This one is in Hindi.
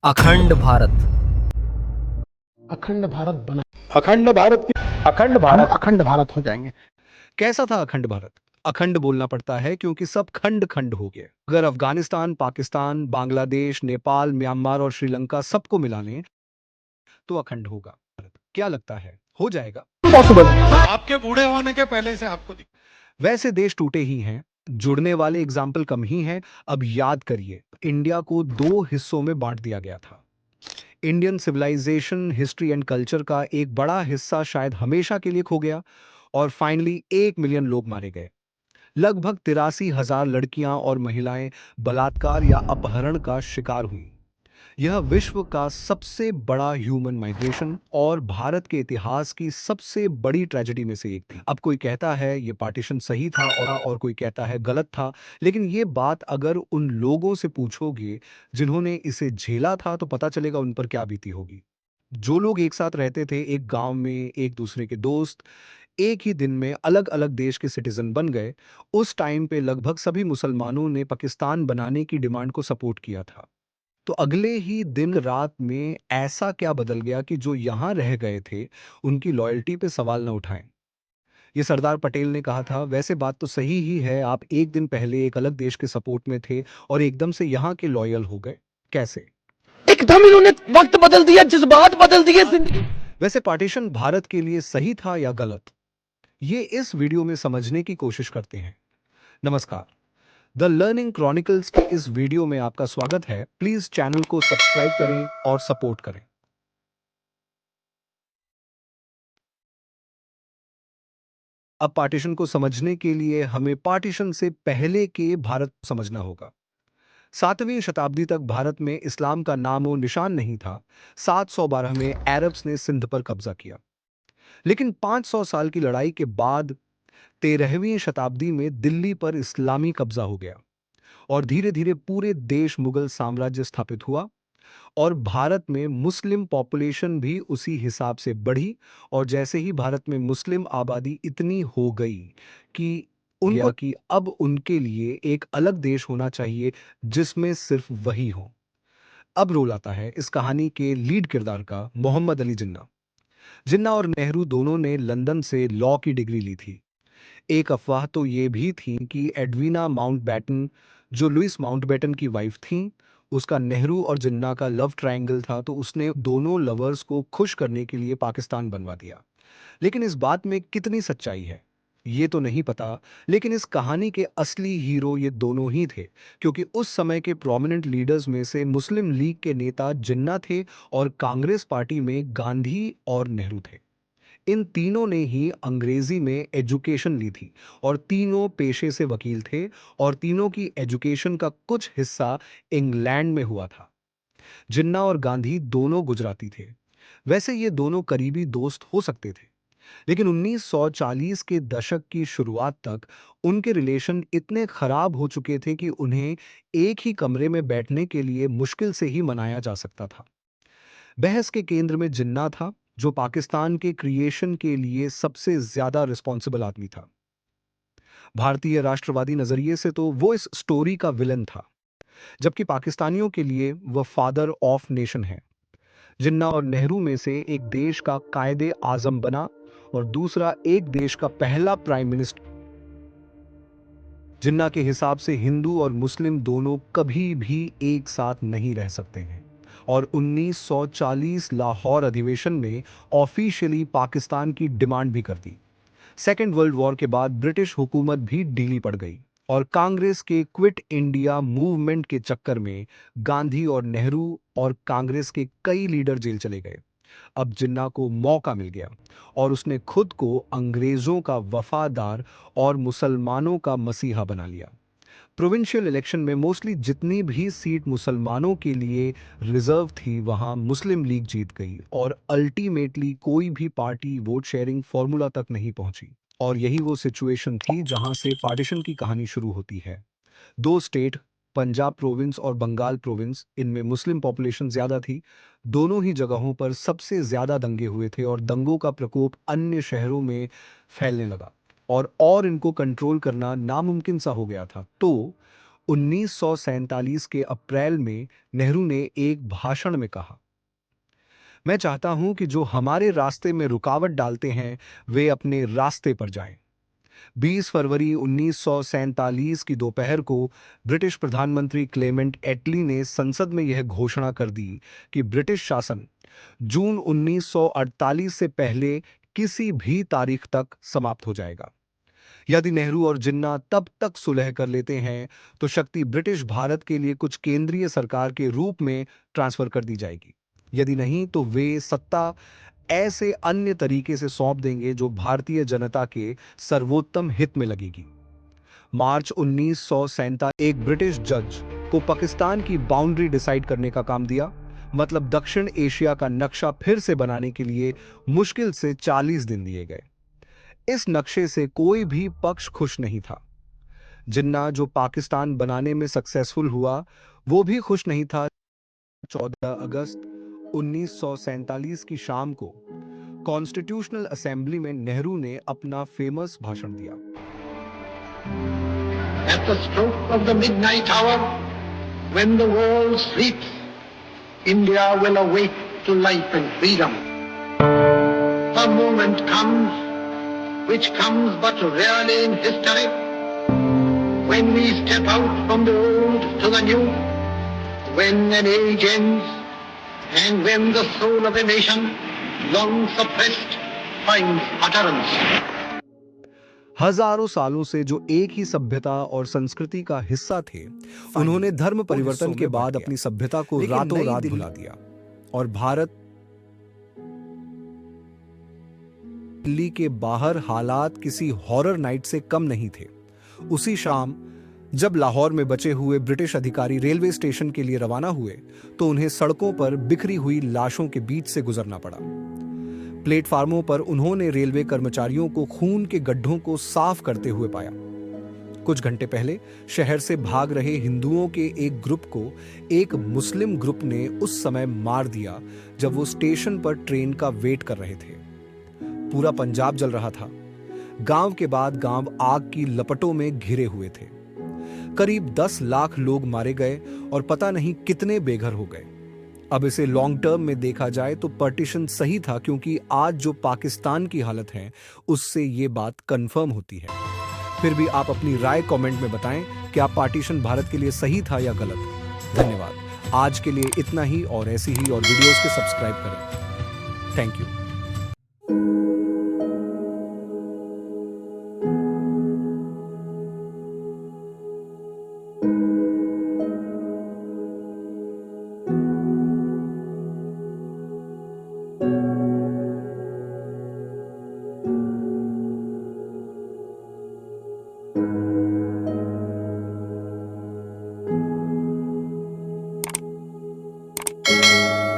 अखंड भारत। अखंड भारत बना। अखंड भारत की अखंड हम भारत अखंड भारत हो जाएंगे। कैसा था अखंड भारत? अखंड बोलना पड़ता है क्योंकि सब खंड खंड हो गए। अगर अफगानिस्तान, पाकिस्तान, बांग्लादेश, नेपाल, म्यांमार और श्रीलंका सबको मिला लें तो अखंड होगा। क्या लगता है हो जाएगा? पॉसिबल। आपके बूढ़े होने के पहले से आपको वैसे देश टूटे ही हैं, जुड़ने वाले एग्जाम्पल कम ही हैं। अब याद करिए, इंडिया को दो हिस्सों में बांट दिया गया था। Indian civilization, history and culture का एक बड़ा हिस्सा शायद हमेशा के लिए खो गया और फाइनली 1 मिलियन लोग मारे गए। लगभग 83,000 लड़कियां और महिलाएं बलात्कार या अपहरण का शिकार हुई। यह विश्व का सबसे बड़ा ह्यूमन माइग्रेशन और भारत के इतिहास की सबसे बड़ी ट्रेजेडी में से एक थी। अब कोई कहता है ये पार्टीशन सही था और कोई कहता है गलत था, लेकिन ये बात अगर उन लोगों से पूछोगे जिन्होंने इसे झेला था तो पता चलेगा उन पर क्या बीती होगी। जो लोग एक साथ रहते थे, एक गांव में, एक दूसरे के दोस्त, एक ही दिन में अलग अलग देश के सिटीजन बन गए। उस टाइम पे लगभग सभी मुसलमानों ने पाकिस्तान बनाने की डिमांड को सपोर्ट किया था। तो अगले ही दिन रात में ऐसा क्या बदल गया कि जो यहां रह गए थे उनकी लॉयल्टी पे सवाल न उठाएं? ये सरदार पटेल ने कहा था। वैसे बात तो सही ही है, आप एक दिन पहले एक अलग देश के सपोर्ट में थे और एकदम से यहां के लॉयल हो गए, कैसे? एकदम इन्होंने वक्त बदल दिया, जज्बात बदल दिए, जिंदगी। वैसे पार्टीशन भारत के लिए सही था या गलत, ये इस वीडियो में समझने की कोशिश करते हैं। नमस्कार, द लर्निंग क्रॉनिकल्स के इस वीडियो में आपका स्वागत है। प्लीज चैनल को सब्सक्राइब करें और सपोर्ट करें। अब पार्टीशन को समझने के लिए हमें पार्टीशन से पहले के भारत को समझना होगा। 7वीं शताब्दी तक भारत में इस्लाम का नामो निशान नहीं था। 712 में अरब्स ने सिंध पर कब्जा किया, लेकिन 500 साल की लड़ाई के बाद 13वीं शताब्दी में दिल्ली पर इस्लामी कब्जा हो गया और धीरे धीरे पूरे देश मुगल साम्राज्य स्थापित हुआ और भारत में मुस्लिम पॉपुलेशन भी उसी हिसाब से बढ़ी। और जैसे ही भारत में मुस्लिम आबादी इतनी हो गई कि उनको कि अब उनके लिए एक अलग देश होना चाहिए जिसमें सिर्फ वही हो। अब रोल आता है इस कहानी के लीड किरदार का, मोहम्मद अली जिन्ना। जिन्ना और नेहरू दोनों ने लंदन से लॉ की डिग्री ली थी। एक अफवाह तो ये भी थी कि एडवीना माउंटबैटन, जो लुइस माउंटबैटन की वाइफ थी, उसका नेहरू और जिन्ना का लव ट्रायंगल था, तो उसने दोनों लवर्स को खुश करने के लिए पाकिस्तान बनवा दिया। लेकिन इस बात में कितनी सच्चाई है ये तो नहीं पता, लेकिन इस कहानी के असली हीरो ये दोनों ही थे, क्योंकि उस समय के प्रोमिनेंट लीडर्स में से मुस्लिम लीग के नेता जिन्ना थे और कांग्रेस पार्टी में गांधी और नेहरू थे। इन तीनों ने ही अंग्रेजी में एजुकेशन ली थी और तीनों पेशे से वकील थे और तीनों की एजुकेशन का कुछ हिस्सा इंग्लैंड में हुआ था। जिन्ना और गांधी दोनों गुजराती थे। वैसे ये दोनों करीबी दोस्त हो सकते थे, लेकिन 1940 के दशक की शुरुआत तक उनके रिलेशन इतने खराब हो चुके थे कि उन्हें एक ही कमरे में बैठने के लिए मुश्किल से ही मनाया जा सकता था। बहस के केंद्र में जिन्ना था, जो पाकिस्तान के क्रिएशन के लिए सबसे ज्यादा रिस्पॉन्सिबल आदमी था। भारतीय राष्ट्रवादी नजरिए से तो वो इस स्टोरी का विलन था, जबकि पाकिस्तानियों के लिए वह फादर ऑफ नेशन है। जिन्ना और नेहरू में से एक देश का कायदे आजम बना और दूसरा एक देश का पहला प्राइम मिनिस्टर। जिन्ना के हिसाब से हिंदू और मुस्लिम दोनों कभी भी एक साथ नहीं रह सकते हैं और 1940 लाहौर अधिवेशन में ऑफिशियली पाकिस्तान की डिमांड भी कर दी। सेकेंड वर्ल्ड वॉर के बाद ब्रिटिश हुकूमत भी ढीली पड़ गई और कांग्रेस के क्विट इंडिया मूवमेंट के चक्कर में गांधी और नेहरू और कांग्रेस के कई लीडर जेल चले गए। अब जिन्ना को मौका मिल गया और उसने खुद को अंग्रेजों का वफादार और मुसलमानों का मसीहा बना लिया। प्रोविंशियल इलेक्शन में मोस्टली जितनी भी सीट मुसलमानों के लिए रिजर्व थी वहां मुस्लिम लीग जीत गई और अल्टीमेटली कोई भी पार्टी वोट शेयरिंग फॉर्मूला तक नहीं पहुंची। और यही वो सिचुएशन थी जहां से पार्टीशन की कहानी शुरू होती है। दो स्टेट, पंजाब प्रोविंस और बंगाल प्रोविंस, इनमें मुस्लिम पॉपुलेशन ज्यादा थी। दोनों ही जगहों पर सबसे ज्यादा दंगे हुए थे और दंगों का प्रकोप अन्य शहरों में फैलने लगा और इनको कंट्रोल करना नामुमकिन सा हो गया था। तो 1947 के अप्रैल में नेहरू ने एक भाषण में कहा, मैं चाहता हूं कि जो हमारे रास्ते में रुकावट डालते हैं वे अपने रास्ते पर जाएं। 20 फरवरी 1947 की दोपहर को ब्रिटिश प्रधानमंत्री क्लेमेंट एटली ने संसद में यह घोषणा कर दी कि ब्रिटिश शासन जून 1948 से पहले किसी भी तारीख तक समाप्त हो जाएगा। यदि नेहरू और जिन्ना तब तक सुलह कर लेते हैं तो शक्ति ब्रिटिश भारत के लिए कुछ केंद्रीय सरकार के रूप में ट्रांसफर कर दी जाएगी। यदि नहीं तो वे सत्ता ऐसे अन्य तरीके से सौंप देंगे जो भारतीय जनता के सर्वोत्तम हित में लगेगी। मार्च 1947 एक ब्रिटिश जज को पाकिस्तान की बाउंड्री डिसाइड करने का काम दिया। मतलब दक्षिण एशिया का नक्शा फिर से बनाने के लिए मुश्किल से 40 दिन दिए गए। इस नक्शे से कोई भी पक्ष खुश नहीं था। जिन्ना जो पाकिस्तान बनाने में सक्सेसफुल हुआ वो भी खुश नहीं था। 14 अगस्त 1947 की शाम को कॉन्स्टिट्यूशनल असेंबली में नेहरू ने अपना फेमस भाषण दिया। At the stroke of the midnight hour, when the world sleeps, India will awake to life and freedom. A moment comes, which comes but rarely in history, when we step out from the old to the new, when an age ends, and when the soul of a nation, long suppressed, finds utterance. हजारों सालों से जो एक ही सभ्यता और संस्कृति का हिस्सा थे, उन्होंने धर्म परिवर्तन के बाद अपनी सभ्यता को रातों रात भुला दिया और भारत दिल्ली के बाहर हालात किसी हॉरर नाइट से कम नहीं थे। उसी शाम जब लाहौर में बचे हुए ब्रिटिश अधिकारी रेलवे स्टेशन के लिए रवाना हुए तो उन्हें सड़कों पर बिखरी हुई लाशों के बीच से गुजरना पड़ा। प्लेटफार्मों पर उन्होंने रेलवे कर्मचारियों को खून के गड्ढों को साफ करते हुए पाया। कुछ घंटे पहले शहर से भाग रहे हिंदुओं के एक ग्रुप को एक मुस्लिम ग्रुप ने उस समय मार दिया जब वो स्टेशन पर ट्रेन का वेट कर रहे थे। पूरा पंजाब जल रहा था। गांव के बाद गांव आग की लपटों में घिरे हुए थे। करीब 10 लाख लोग मारे गए और पता नहीं कितने बेघर हो गए। अब इसे लॉन्ग टर्म में देखा जाए तो पार्टीशन सही था, क्योंकि आज जो पाकिस्तान की हालत है उससे ये बात कंफर्म होती है। फिर भी आप अपनी राय कमेंट में बताएं कि आप पार्टीशन भारत के लिए सही था या गलत। धन्यवाद। आज के लिए इतना ही और ऐसी ही और वीडियोस के सब्सक्राइब करें। Thank you.